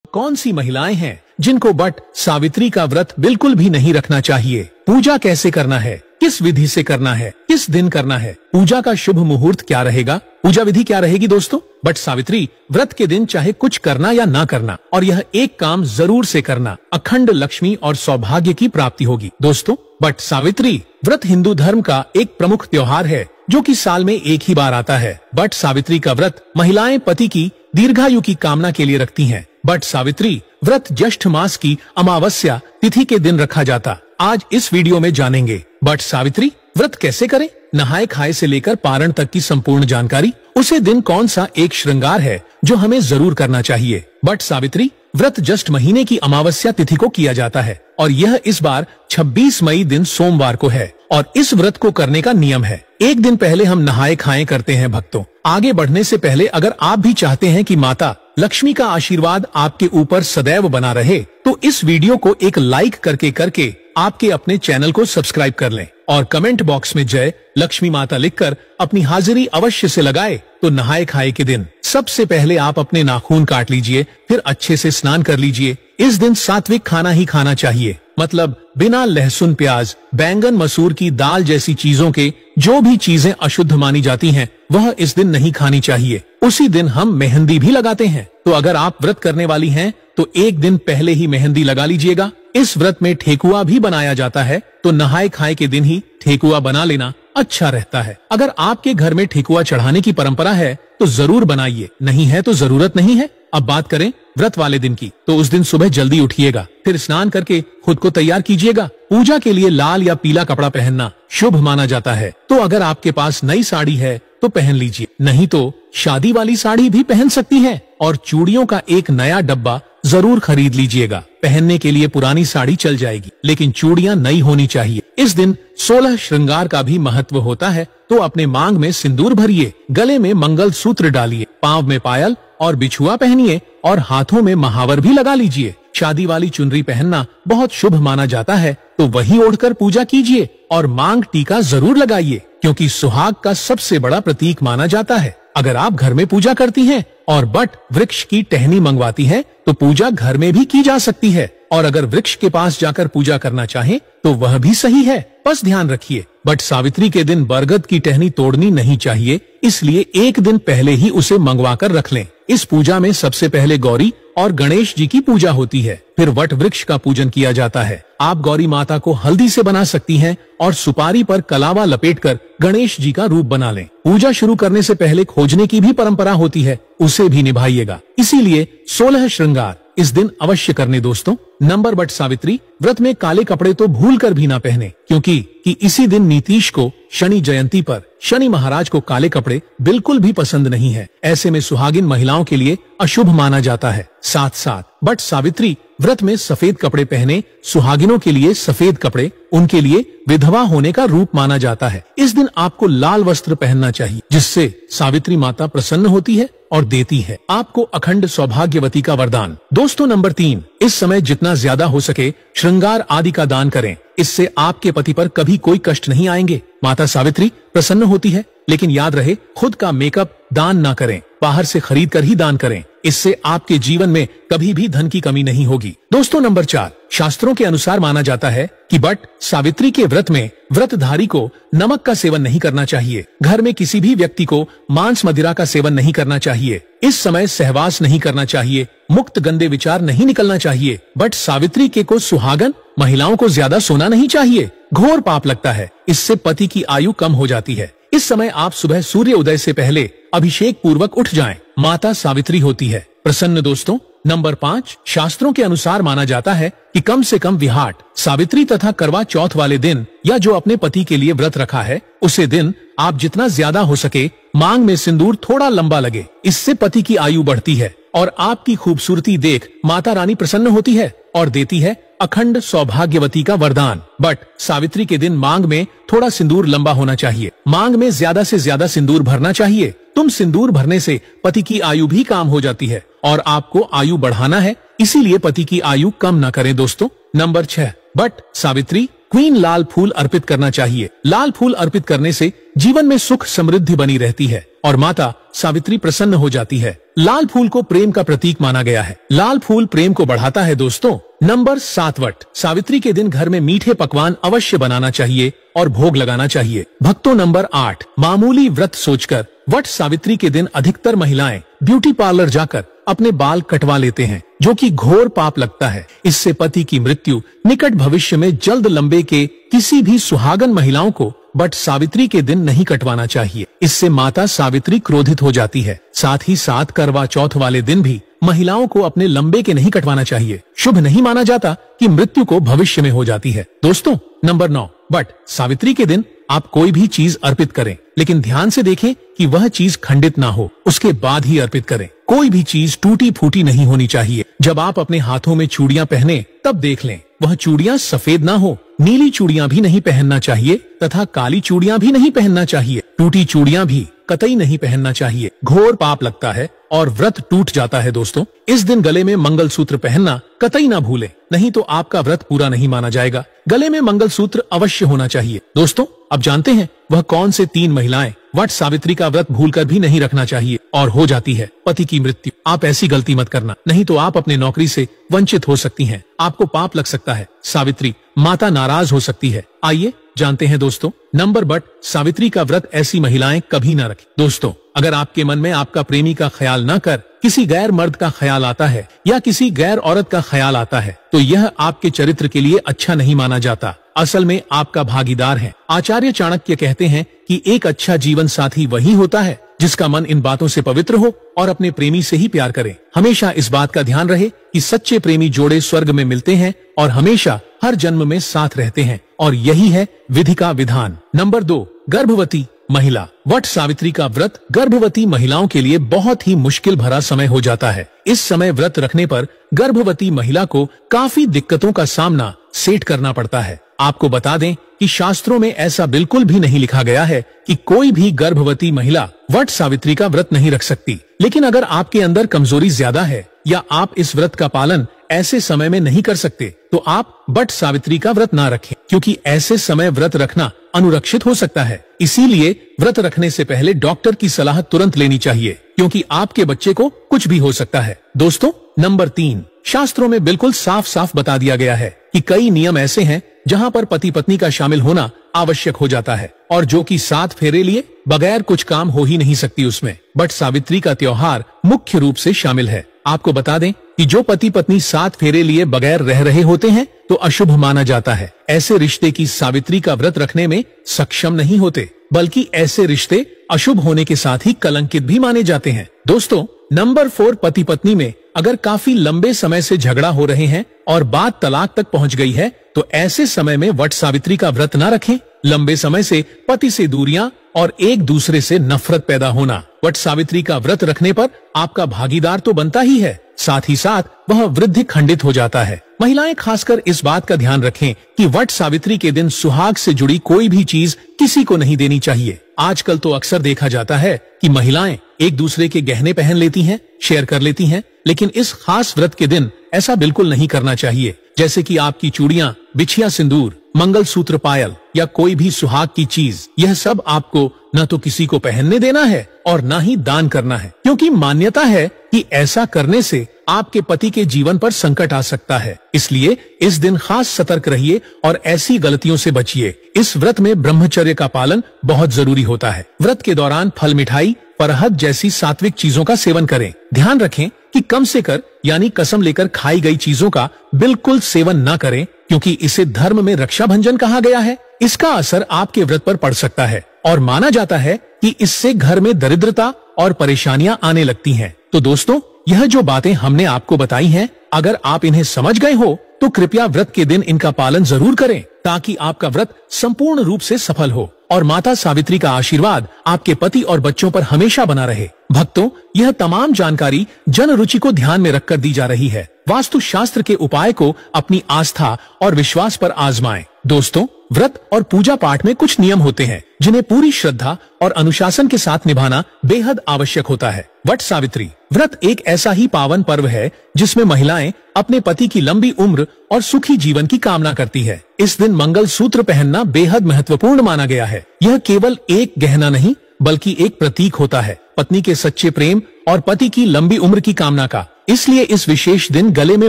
कौन सी महिलाएं हैं जिनको बट सावित्री का व्रत बिल्कुल भी नहीं रखना चाहिए? पूजा कैसे करना है, किस विधि से करना है, किस दिन करना है, पूजा का शुभ मुहूर्त क्या रहेगा, पूजा विधि क्या रहेगी दोस्तों? बट सावित्री व्रत के दिन चाहे कुछ करना या ना करना, और यह एक काम जरूर से करना, अखंड लक्ष्मी और सौभाग्य की प्राप्ति होगी। दोस्तों, बट सावित्री व्रत हिंदू धर्म का एक प्रमुख त्योहार है जो कि साल में एक ही बार आता है। बट सावित्री का व्रत महिलाएं पति की दीर्घायु की कामना के लिए रखती हैं। बट सावित्री व्रत ज्येष्ठ मास की अमावस्या तिथि के दिन रखा जाता। आज इस वीडियो में जानेंगे बट सावित्री व्रत कैसे करें, नहाए खाए से लेकर पारण तक की संपूर्ण जानकारी, उसे दिन कौन सा एक श्रृंगार है जो हमें जरूर करना चाहिए। बट सावित्री व्रत ज्येष्ठ महीने की अमावस्या तिथि को किया जाता है और यह इस बार 26 मई दिन सोमवार को है। और इस व्रत को करने का नियम है, एक दिन पहले हम नहाए खाए करते हैं। भक्तों, आगे बढ़ने से पहले अगर आप भी चाहते हैं कि माता लक्ष्मी का आशीर्वाद आपके ऊपर सदैव बना रहे, तो इस वीडियो को एक लाइक करके आपके अपने चैनल को सब्सक्राइब कर लें और कमेंट बॉक्स में जय लक्ष्मी माता लिखकर अपनी हाजिरी अवश्य से लगाए। तो नहाए खाए के दिन सबसे पहले आप अपने नाखून काट लीजिए, फिर अच्छे से स्नान कर लीजिए। इस दिन सात्विक खाना ही खाना चाहिए, मतलब बिना लहसुन, प्याज, बैंगन, मसूर की दाल जैसी चीजों के जो भी चीजें अशुद्ध मानी जाती हैं, वह इस दिन नहीं खानी चाहिए। उसी दिन हम मेहंदी भी लगाते हैं, तो अगर आप व्रत करने वाली हैं तो एक दिन पहले ही मेहंदी लगा लीजिएगा। इस व्रत में ठेकुआ भी बनाया जाता है, तो नहाए खाए के दिन ही ठेकुआ बना लेना अच्छा रहता है। अगर आपके घर में ठेकुआ चढ़ाने की परंपरा है तो जरूर बनाइए, नहीं है तो जरूरत नहीं है। अब बात करें व्रत वाले दिन की, तो उस दिन सुबह जल्दी उठिएगा, फिर स्नान करके खुद को तैयार कीजिएगा। पूजा के लिए लाल या पीला कपड़ा पहनना शुभ माना जाता है, तो अगर आपके पास नई साड़ी है तो पहन लीजिए, नहीं तो शादी वाली साड़ी भी पहन सकती हैं। और चूड़ियों का एक नया डब्बा जरूर खरीद लीजिएगा। पहनने के लिए पुरानी साड़ी चल जाएगी, लेकिन चूड़ियां नई होनी चाहिए। इस दिन 16 श्रृंगार का भी महत्व होता है, तो अपने मांग में सिंदूर भरिए, गले में मंगल सूत्र डालिए, पांव में पायल और बिछुआ पहनिए और हाथों में महावर भी लगा लीजिए। शादी वाली चुनरी पहनना बहुत शुभ माना जाता है, तो वही ओढ़कर पूजा कीजिए और मांग टीका जरूर लगाइए, क्योंकि सुहाग का सबसे बड़ा प्रतीक माना जाता है। अगर आप घर में पूजा करती हैं और बट वृक्ष की टहनी मंगवाती हैं, तो पूजा घर में भी की जा सकती है, और अगर वृक्ष के पास जाकर पूजा करना चाहें तो वह भी सही है। बस ध्यान रखिए, बट सावित्री के दिन बरगद की टहनी तोड़नी नहीं चाहिए, इसलिए एक दिन पहले ही उसे मंगवा कर रख लें। इस पूजा में सबसे पहले गौरी और गणेश जी की पूजा होती है, फिर वट वृक्ष का पूजन किया जाता है। आप गौरी माता को हल्दी से बना सकती हैं और सुपारी पर कलावा लपेटकर गणेश जी का रूप बना लें। पूजा शुरू करने से पहले खोजने की भी परंपरा होती है, उसे भी निभाइएगा। इसीलिए 16 श्रृंगार इस दिन अवश्य करने दोस्तों। नंबर बट सावित्री व्रत में काले कपड़े तो भूल कर भी ना पहने, क्योंकि इसी दिन नीतीश को शनि जयंती पर शनि महाराज को काले कपड़े बिल्कुल भी पसंद नहीं है। ऐसे में सुहागिन महिलाओं के लिए अशुभ माना जाता है। साथ साथ बट सावित्री व्रत में सफेद कपड़े पहने सुहागिनों के लिए सफेद कपड़े उनके लिए विधवा होने का रूप माना जाता है। इस दिन आपको लाल वस्त्र पहनना चाहिए, जिससे सावित्री माता प्रसन्न होती है और देती है आपको अखंड सौभाग्यवती का वरदान। दोस्तों, नंबर 3, इस समय जितना ज्यादा हो सके श्रृंगार आदि का दान करें, इससे आपके पति पर कभी कोई कष्ट नहीं आएंगे। माता सावित्री प्रसन्न होती है, लेकिन याद रहे खुद का मेकअप दान ना करें, बाहर से खरीद कर ही दान करें, इससे आपके जीवन में कभी भी धन की कमी नहीं होगी। दोस्तों, नंबर 4, शास्त्रों के अनुसार माना जाता है कि बट सावित्री के व्रत में व्रतधारी को नमक का सेवन नहीं करना चाहिए। घर में किसी भी व्यक्ति को मांस मदिरा का सेवन नहीं करना चाहिए। इस समय सहवास नहीं करना चाहिए, मुक्त गंदे विचार नहीं निकलना चाहिए। बट सावित्री के को सुहागन महिलाओं को ज्यादा सोना नहीं चाहिए, घोर पाप लगता है, इससे पति की आयु कम हो जाती है। इस समय आप सुबह सूर्य उदय से पहले अभिषेक पूर्वक उठ जाएं, माता सावित्री होती है प्रसन्न। दोस्तों, नंबर 5, शास्त्रों के अनुसार माना जाता है कि कम से कम विहाट, सावित्री तथा करवा चौथ वाले दिन या जो अपने पति के लिए व्रत रखा है, उसे दिन आप जितना ज्यादा हो सके मांग में सिंदूर थोड़ा लंबा लगे, इससे पति की आयु बढ़ती है और आपकी खूबसूरती देख माता रानी प्रसन्न होती है और देती है अखंड सौभाग्यवती का वरदान। बट सावित्री के दिन मांग में थोड़ा सिंदूर लंबा होना चाहिए, मांग में ज्यादा से ज्यादा सिंदूर भरना चाहिए। तुम सिंदूर भरने से पति की आयु भी काम हो जाती है और आपको आयु बढ़ाना है, इसीलिए पति की आयु कम न करें। दोस्तों, नंबर 6, बट सावित्री क्वीन लाल फूल अर्पित करना चाहिए। लाल फूल अर्पित करने से जीवन में सुख समृद्धि बनी रहती है और माता सावित्री प्रसन्न हो जाती है। लाल फूल को प्रेम का प्रतीक माना गया है। लाल फूल प्रेम को बढ़ाता है दोस्तों। नंबर 7 वट सावित्री के दिन घर में मीठे पकवान अवश्य बनाना चाहिए और भोग लगाना चाहिए। भक्तों, नंबर 8 मामूली व्रत सोचकर वट सावित्री के दिन अधिकतर महिलाएं ब्यूटी पार्लर जाकर अपने बाल कटवा लेते हैं, जो कि घोर पाप लगता है। इससे पति की मृत्यु निकट भविष्य में जल्द लंबे के किसी भी सुहागन महिलाओं को वट सावित्री के दिन नहीं कटवाना चाहिए। इससे माता सावित्री क्रोधित हो जाती है। साथ ही साथ करवा चौथ वाले दिन भी महिलाओं को अपने लंबे के नहीं कटवाना चाहिए। शुभ नहीं माना जाता कि मृत्यु को भविष्य में हो जाती है। दोस्तों, नंबर 9 वट सावित्री के दिन आप कोई भी चीज अर्पित करें, लेकिन ध्यान से देखें कि वह चीज खंडित ना हो, उसके बाद ही अर्पित करें। कोई भी चीज टूटी फूटी नहीं होनी चाहिए। जब आप अपने हाथों में चूड़ियां पहने तब देख लें वह चूड़ियां सफेद ना हो। नीली चूड़ियां भी नहीं पहनना चाहिए तथा काली चूड़ियां भी नहीं पहनना चाहिए। टूटी चूड़ियां भी कतई नहीं पहनना चाहिए। घोर पाप लगता है और व्रत टूट जाता है। दोस्तों, इस दिन गले में मंगलसूत्र पहनना कतई ना भूलें, नहीं तो आपका व्रत पूरा नहीं माना जाएगा। गले में मंगलसूत्र अवश्य होना चाहिए। दोस्तों, अब जानते हैं वह कौन से 3 महिलाएं वट सावित्री का व्रत भूलकर भी नहीं रखना चाहिए और हो जाती है पति की मृत्यु। आप ऐसी गलती मत करना, नहीं तो आप अपने नौकरी से वंचित हो सकती हैं। आपको पाप लग सकता है। सावित्री माता नाराज हो सकती है। आइए जानते हैं दोस्तों। नंबर बट सावित्री का व्रत ऐसी महिलाएं कभी ना रखें। दोस्तों, अगर आपके मन में आपका प्रेमी का ख्याल न कर किसी गैर मर्द का ख्याल आता है या किसी गैर औरत का ख्याल आता है, तो यह आपके चरित्र के लिए अच्छा नहीं माना जाता। असल में आपका भागीदार है। आचार्य चाणक्य कहते हैं कि एक अच्छा जीवन साथी वही होता है जिसका मन इन बातों से पवित्र हो और अपने प्रेमी से ही प्यार करे। हमेशा इस बात का ध्यान रहे कि सच्चे प्रेमी जोड़े स्वर्ग में मिलते हैं और हमेशा हर जन्म में साथ रहते हैं, और यही है विधि का विधान। नंबर 2 गर्भवती महिला। वट सावित्री का व्रत गर्भवती महिलाओं के लिए बहुत ही मुश्किल भरा समय हो जाता है। इस समय व्रत रखने पर गर्भवती महिला को काफी दिक्कतों का सामना सेठ करना पड़ता है। आपको बता दें कि शास्त्रों में ऐसा बिल्कुल भी नहीं लिखा गया है कि कोई भी गर्भवती महिला वट सावित्री का व्रत नहीं रख सकती। लेकिन अगर आपके अंदर कमजोरी ज्यादा है या आप इस व्रत का पालन ऐसे समय में नहीं कर सकते, तो आप वट सावित्री का व्रत ना रखें, क्योंकि ऐसे समय व्रत रखना अनुरक्षित हो सकता है। इसीलिए व्रत रखने से पहले डॉक्टर की सलाह तुरंत लेनी चाहिए, क्योंकि आपके बच्चे को कुछ भी हो सकता है। दोस्तों, नंबर 3 शास्त्रों में बिल्कुल साफ साफ बता दिया गया है कि कई नियम ऐसे हैं जहां पर पति पत्नी का शामिल होना आवश्यक हो जाता है, और जो कि 7 फेरे लिए बगैर कुछ काम हो ही नहीं सकती उसमें। बट सावित्री का त्योहार मुख्य रूप से शामिल है। आपको बता दें कि जो पति पत्नी 7 फेरे लिए बगैर रह रहे होते हैं तो अशुभ माना जाता है। ऐसे रिश्ते की सावित्री का व्रत रखने में सक्षम नहीं होते, बल्कि ऐसे रिश्ते अशुभ होने के साथ ही कलंकित भी माने जाते हैं। दोस्तों, नंबर 4 पति पत्नी में अगर काफी लंबे समय से झगड़ा हो रहे हैं और बात तलाक तक पहुंच गई है, तो ऐसे समय में वट सावित्री का व्रत ना रखें। लंबे समय से पति से दूरियां और एक दूसरे से नफरत पैदा होना। वट सावित्री का व्रत रखने पर आपका भागीदार तो बनता ही है, साथ ही साथ वह वृद्धि खंडित हो जाता है। महिलाएं खासकर इस बात का ध्यान रखें कि वट सावित्री के दिन सुहाग से जुड़ी कोई भी चीज किसी को नहीं देनी चाहिए। आजकल तो अक्सर देखा जाता है कि महिलाएं एक दूसरे के गहने पहन लेती हैं, शेयर कर लेती हैं, लेकिन इस खास व्रत के दिन ऐसा बिल्कुल नहीं करना चाहिए। जैसे कि आपकी चूड़ियां, बिछिया सिंदूर, मंगलसूत्र, पायल या कोई भी सुहाग की चीज, यह सब आपको न तो किसी को पहनने देना है और न ही दान करना है, क्योंकि मान्यता है कि ऐसा करने से आपके पति के जीवन पर संकट आ सकता है। इसलिए इस दिन खास सतर्क रहिए और ऐसी गलतियों से बचिए। इस व्रत में ब्रह्मचर्य का पालन बहुत जरूरी होता है। व्रत के दौरान फल, मिठाई, परहद जैसी सात्विक चीजों का सेवन करें। ध्यान रखें कि कम से कर यानी कसम लेकर खाई गई चीजों का बिल्कुल सेवन न करें, क्योंकि इसे धर्म में रक्षा भंजन कहा गया है। इसका असर आपके व्रत पर पड़ सकता है और माना जाता है कि इससे घर में दरिद्रता और परेशानियां आने लगती हैं। तो दोस्तों, यह जो बातें हमने आपको बताई हैं, अगर आप इन्हें समझ गए हो तो कृपया व्रत के दिन इनका पालन जरूर करें, ताकि आपका व्रत संपूर्ण रूप से सफल हो और माता सावित्री का आशीर्वाद आपके पति और बच्चों पर हमेशा बना रहे। भक्तों, यह तमाम जानकारी जन रुचि को ध्यान में रखकर दी जा रही है। वास्तु शास्त्र के उपाय को अपनी आस्था और विश्वास पर आजमाएं। दोस्तों, व्रत और पूजा पाठ में कुछ नियम होते हैं जिन्हें पूरी श्रद्धा और अनुशासन के साथ निभाना बेहद आवश्यक होता है। वट सावित्री व्रत एक ऐसा ही पावन पर्व है जिसमें महिलाएं अपने पति की लंबी उम्र और सुखी जीवन की कामना करती है। इस दिन मंगल सूत्र पहनना बेहद महत्वपूर्ण माना गया है। यह केवल एक गहना नहीं बल्कि एक प्रतीक होता है पत्नी के सच्चे प्रेम और पति की लंबी उम्र की कामना का। इसलिए इस विशेष दिन गले में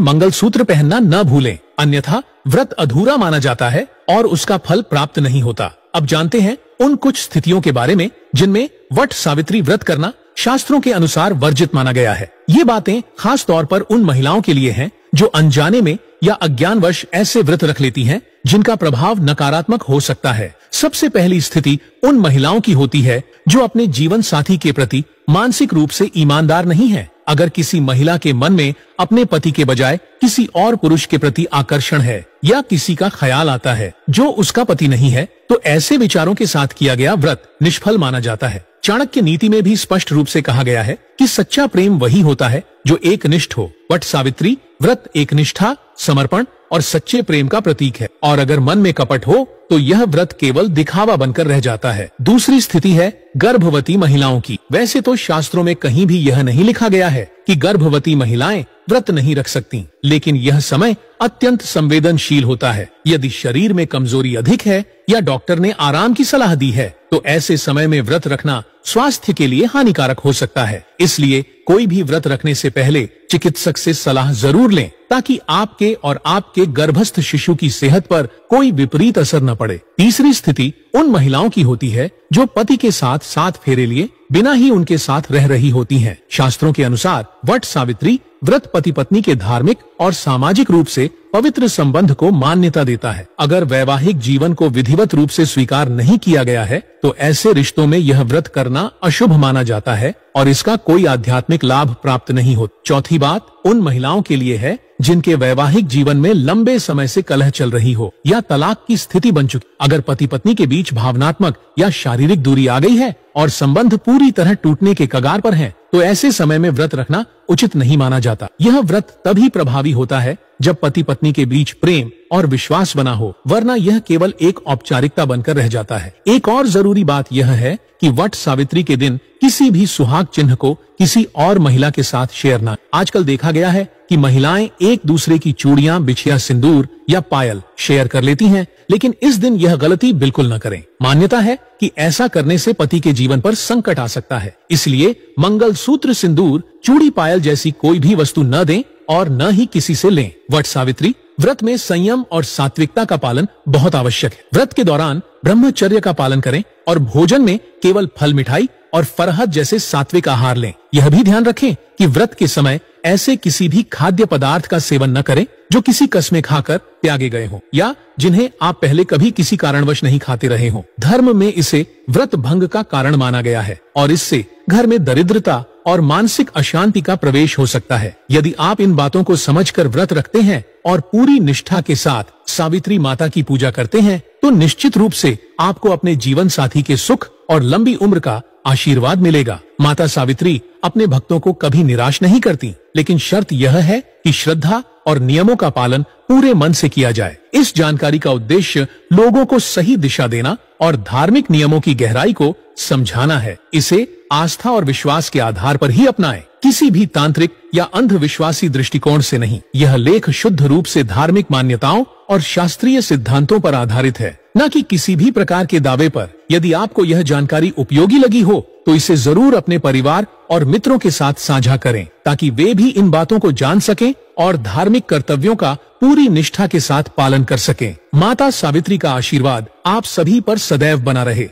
मंगल सूत्र पहनना न भूलें, अन्यथा व्रत अधूरा माना जाता है और उसका फल प्राप्त नहीं होता। अब जानते हैं उन कुछ स्थितियों के बारे में जिनमें वट सावित्री व्रत करना शास्त्रों के अनुसार वर्जित माना गया है। ये बातें खास तौर पर उन महिलाओं के लिए हैं जो अनजाने में या अज्ञानवश ऐसे व्रत रख लेती हैं जिनका प्रभाव नकारात्मक हो सकता है। सबसे पहली स्थिति उन महिलाओं की होती है जो अपने जीवन साथी के प्रति मानसिक रूप से ईमानदार नहीं है। अगर किसी महिला के मन में अपने पति के बजाय किसी और पुरुष के प्रति आकर्षण है या किसी का ख्याल आता है जो उसका पति नहीं है, तो ऐसे विचारों के साथ किया गया व्रत निष्फल माना जाता है। चाणक्य नीति में भी स्पष्ट रूप से कहा गया है कि सच्चा प्रेम वही होता है जो एकनिष्ठ हो। वट सावित्री व्रत एक निष्ठा, समर्पण और सच्चे प्रेम का प्रतीक है, और अगर मन में कपट हो तो यह व्रत केवल दिखावा बनकर रह जाता है। दूसरी स्थिति है गर्भवती महिलाओं की। वैसे तो शास्त्रों में कहीं भी यह नहीं लिखा गया है कि गर्भवती महिलाएं व्रत नहीं रख सकती, लेकिन यह समय अत्यंत संवेदनशील होता है। यदि शरीर में कमजोरी अधिक है या डॉक्टर ने आराम की सलाह दी है तो ऐसे समय में व्रत रखना स्वास्थ्य के लिए हानिकारक हो सकता है। इसलिए कोई भी व्रत रखने से पहले चिकित्सक से सलाह जरूर लें ताकि आपके और आपके गर्भस्थ शिशु की सेहत पर कोई विपरीत असर न पड़े। तीसरी स्थिति उन महिलाओं की होती है जो पति के साथ 7 फेरे लिए बिना ही उनके साथ रह रही होती हैं। शास्त्रों के अनुसार वट सावित्री व्रत पति पत्नी के धार्मिक और सामाजिक रूप से पवित्र संबंध को मान्यता देता है। अगर वैवाहिक जीवन को विधिवत रूप से स्वीकार नहीं किया गया है तो ऐसे रिश्तों में यह व्रत करना अशुभ माना जाता है और इसका कोई आध्यात्मिक लाभ प्राप्त नहीं होता। चौथी बात उन महिलाओं के लिए है जिनके वैवाहिक जीवन में लंबे समय से कलह चल रही हो या तलाक की स्थिति बन चुकी। अगर पति पत्नी के बीच भावनात्मक या शारीरिक दूरी आ गई है और संबंध पूरी तरह टूटने के कगार पर है तो ऐसे समय में व्रत रखना उचित नहीं माना जाता। यह व्रत तभी प्रभावी होता है जब पति पत्नी के बीच प्रेम और विश्वास बना हो, वरना यह केवल एक औपचारिकता बनकर रह जाता है। एक और जरूरी बात यह है कि वट सावित्री के दिन किसी भी सुहाग चिन्ह को किसी और महिला के साथ शेयर न। आजकल देखा गया है कि महिलाएं एक दूसरे की चूड़ियां, बिछिया, सिंदूर या पायल शेयर कर लेती हैं, लेकिन इस दिन यह गलती बिल्कुल न करें। मान्यता है कि ऐसा करने से पति के जीवन पर संकट आ सकता है। इसलिए मंगल सूत्र, सिंदूर, चूड़ी, पायल जैसी कोई भी वस्तु न दें और न ही किसी से लें। वट सावित्री व्रत में संयम और सात्विकता का पालन बहुत आवश्यक है। व्रत के दौरान ब्रह्मचर्य का पालन करें और भोजन में केवल फल, मिठाई और फरहद जैसे सात्विक आहार लें। यह भी ध्यान रखें कि व्रत के समय ऐसे किसी भी खाद्य पदार्थ का सेवन न करें जो किसी कस्में खाकर त्यागे गए हों या जिन्हें आप पहले कभी किसी कारणवश नहीं खाते रहे हों। धर्म में इसे व्रत भंग का कारण माना गया है और इससे घर में दरिद्रता और मानसिक अशांति का प्रवेश हो सकता है। यदि आप इन बातों को समझकर व्रत रखते हैं और पूरी निष्ठा के साथ सावित्री माता की पूजा करते हैं तो निश्चित रूप से आपको अपने जीवन साथी के सुख और लंबी उम्र का आशीर्वाद मिलेगा। माता सावित्री अपने भक्तों को कभी निराश नहीं करती, लेकिन शर्त यह है कि श्रद्धा और नियमों का पालन पूरे मन से किया जाए। इस जानकारी का उद्देश्य लोगों को सही दिशा देना और धार्मिक नियमों की गहराई को समझाना है। इसे आस्था और विश्वास के आधार पर ही अपनाएं, किसी भी तांत्रिक या अंधविश्वासी दृष्टिकोण से नहीं। यह लेख शुद्ध रूप से धार्मिक मान्यताओं और शास्त्रीय सिद्धांतों पर आधारित है, न कि किसी भी प्रकार के दावे पर। यदि आपको यह जानकारी उपयोगी लगी हो तो इसे जरूर अपने परिवार और मित्रों के साथ साझा करें ताकि वे भी इन बातों को जान सकें और धार्मिक कर्तव्यों का पूरी निष्ठा के साथ पालन कर सकें। माता सावित्री का आशीर्वाद आप सभी पर सदैव बना रहे।